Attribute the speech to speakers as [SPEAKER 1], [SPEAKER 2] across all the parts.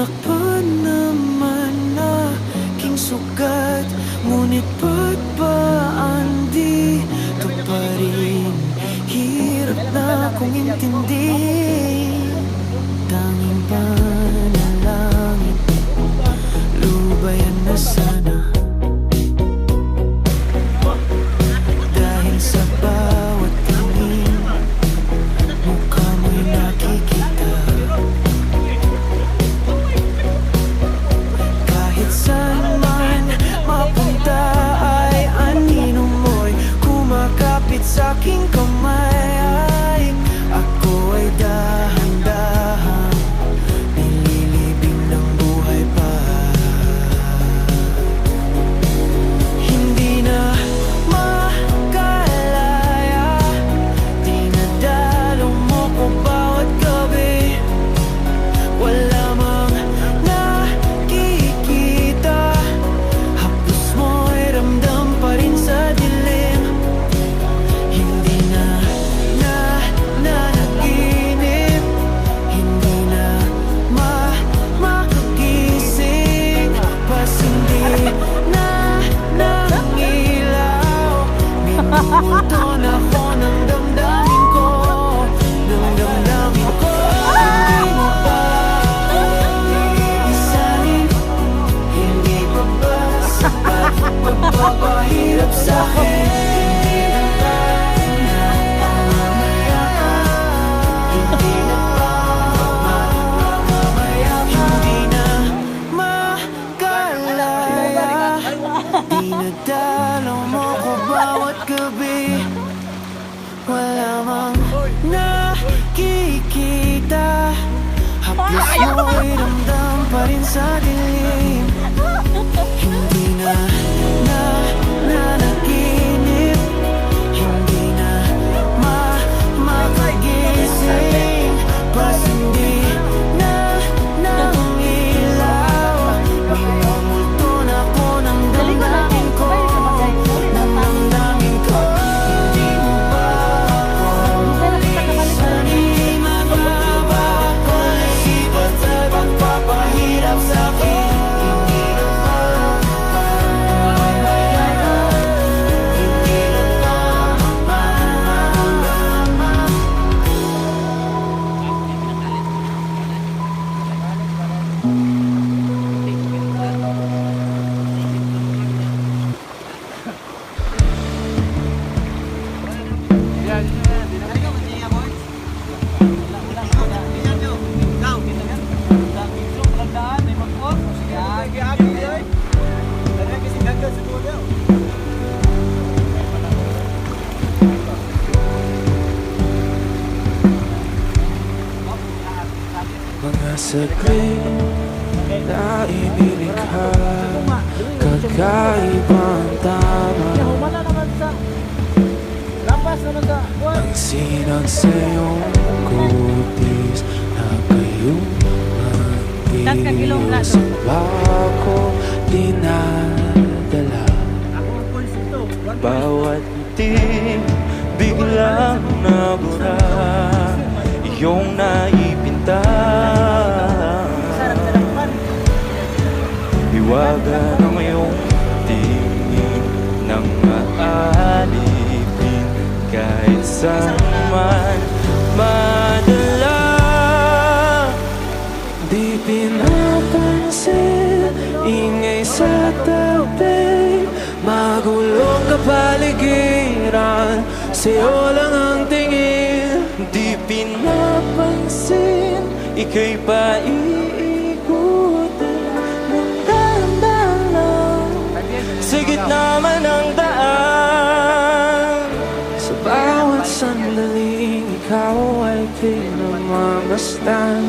[SPEAKER 1] Tinakpan naman na aking sugat, ngunit ba't ba andito pa rin? Hirap na akong intindihin. Tanging panalangin, lubayan na sana. Dahil sa bawat tingin, mukha mo'y nakikita. Kahit saan man mapunta ay anino mo'y kumakapit sa'king kamay. Ako ay dahan-dahan nililibing ng buhay pa. Hindi na makalaya, dinadalo mo ko bawat gabi. Wala mang nakikita, haplos mo'y ramdam pa rin sa dilim. Hindi na nanaginip, hindi na makagising, pasindi na ng ilaw. Minumulton ako ng damdamin ko, ng damdamin ko. Hindi mo ba iisahin? Hindi pa ba sapat magpapahirap sa'kin? Hindi na ba hindi na makalaya, dinadalaw mo ko bawat gabi. Wala mang nakikita, haplos mo'y ramdam pa rin sa dilim. Hindi na nanaginip, hindi na makagising, pasindi na ng ilaw. Minumulton ako ng damdamin ko, ng damdamin ko. Hindi mo ba ako iisahin? Magbaba ako ng sipat at magpapahirap sa'kin. Hindi na ba hindi na ba
[SPEAKER 2] mga saglit na inilikha, kakaibang tama. Ang sinag sa iyong kutis na kayong mag-iwas, bako dinadala. Bawat tim biglang nabura, iyong naipinta. Hiwaga ng iyong tingin ng maalipin, kahit saan man madala. Di pinapansin, ingay sa tabi, magulong kapaligiran, sa'yo lang ang tingin. Di pinapansin, ika'y paiikutin ng dahan-dahan sa gitna man ng daan. Sa bawat sandaling ikaw ay pinamamastan,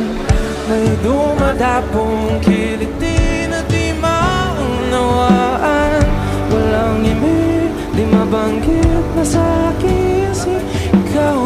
[SPEAKER 2] may dumadapong kiliti na di maunawaan. Walang ibig, di mabanggit na sa'kin, ikaw